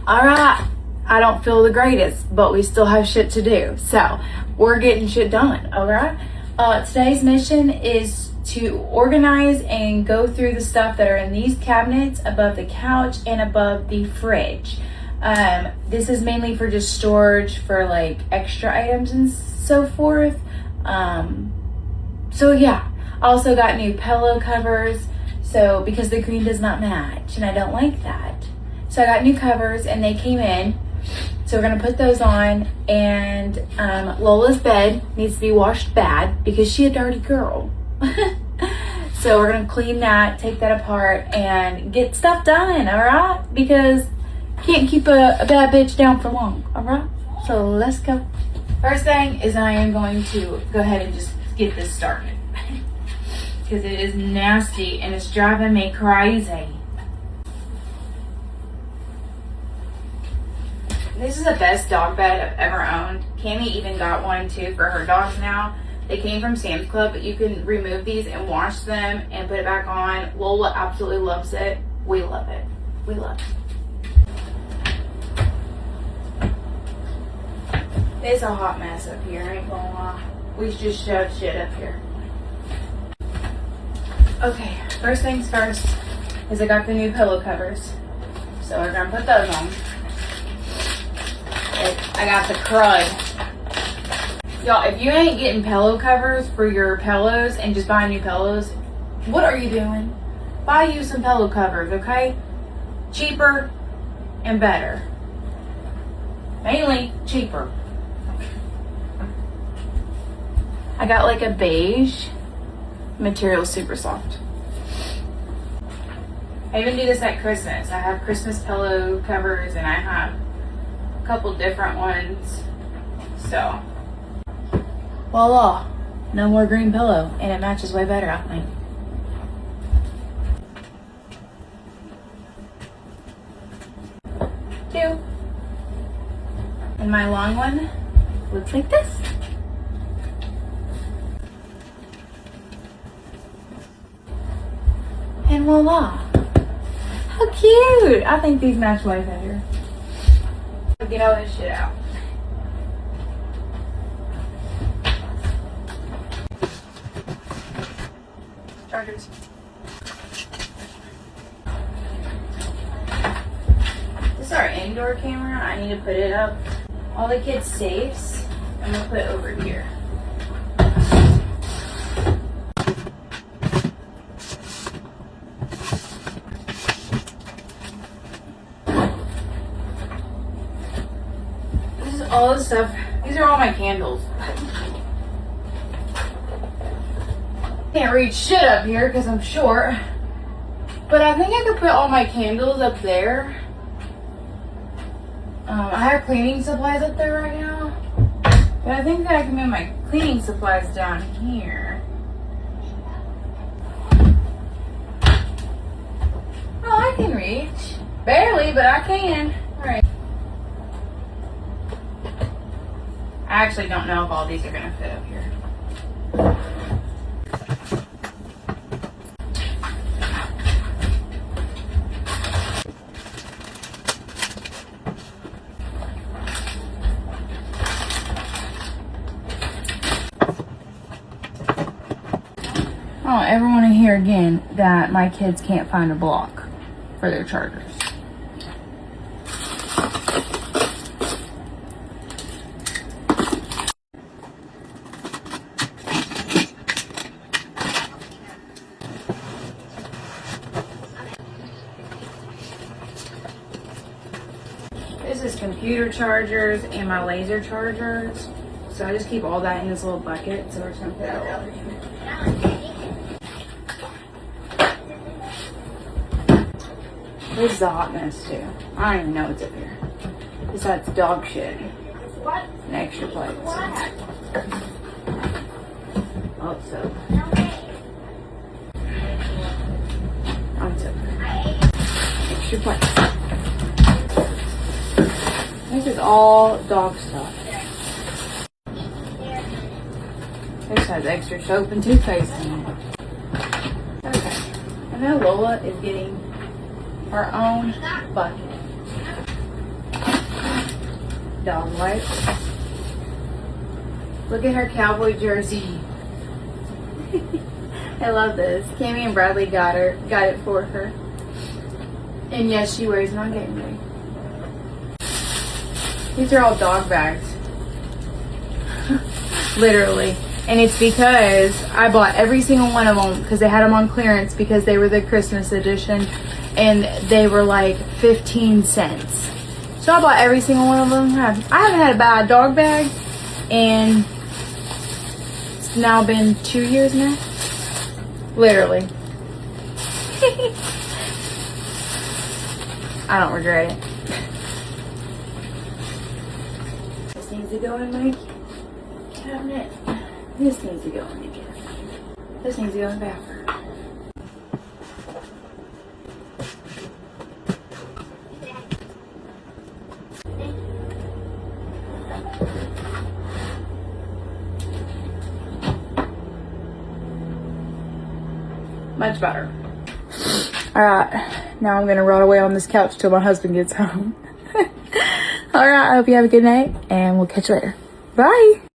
All right, I don't feel the greatest, but we still have shit to do. So we're getting shit done, all right? Today's mission is to organize and go through the stuff that are in these cabinets above the couch and above the fridge. This is mainly for just storage for like extra items and so forth. So yeah, I also got new pillow covers. So because the green does not match and I don't like that. So I got new covers and they came in. So we're gonna put those on, and Lola's bed needs to be washed bad because she's a dirty girl. So we're gonna clean that, take that apart, and get stuff done, all right? Because can't keep a bad bitch down for long, all right? So let's go. First thing is I am going to go ahead and just get this started because it is nasty and it's driving me crazy. This is the best dog bed I've ever owned. Cami even got one too for her dogs now. They came from Sam's Club, but you can remove these and wash them and put it back on. Lola absolutely loves it. We love it. We love it. It's a hot mess up here, I ain't gonna lie. We just shoved shit up here. Okay, first things first is I got the new pillow covers. So we're gonna put those on. I got the crud. Y'all, if you ain't getting pillow covers for your pillows and just buying new pillows, what are you doing? Buy you some pillow covers, okay? Cheaper and better. Mainly cheaper. I got like a beige material, super soft. I even do this at Christmas. I have Christmas pillow covers and I have couple different ones. So voila, no more green pillow, and it matches way better, I think. Two. And my long one looks like this. And voila, how cute. I think these match way better. Get all this shit out. Chargers. This is our indoor camera. I need to put it up. All the kids' safes, I'm gonna put over here. All this stuff. These are all my candles. Can't reach shit up here because I'm short. But I think I could put all my candles up there. I have cleaning supplies up there right now. But I think that I can move my cleaning supplies down here. Oh, I can reach. Barely, but I can. Alright. I actually don't know if all these are going to fit up here. I don't ever want to hear again that my kids can't find a block for their chargers. This is computer chargers and my laser chargers. So I just keep all that in this little bucket. So we're just gonna put it all over here. This is a hot mess too. I don't even know what's up here. Besides dog shit. And extra plates. Oh, so. Extra plates. This is all dog stuff. This has extra soap and toothpaste in it. Okay. And now Lola is getting her own bucket. dog wipes. Look at her cowboy jersey. I love this. Cammy and Bradley got it for her. And yes, she wears them on game day. These are all dog bags. Literally. And it's because I bought every single one of them because they had them on clearance because they were the Christmas edition and they were like 15 cents. So I bought every single one of them. I haven't had a bad dog bag and it's now been 2 years now. Literally. I don't regret it. This needs to go in my cabinet. This needs to go in the cabinet. This needs to go in the bathroom. Much better. Alright, now I'm gonna rot away on this couch till my husband gets home. Alright, I hope you have a good night and we'll catch you later. Bye!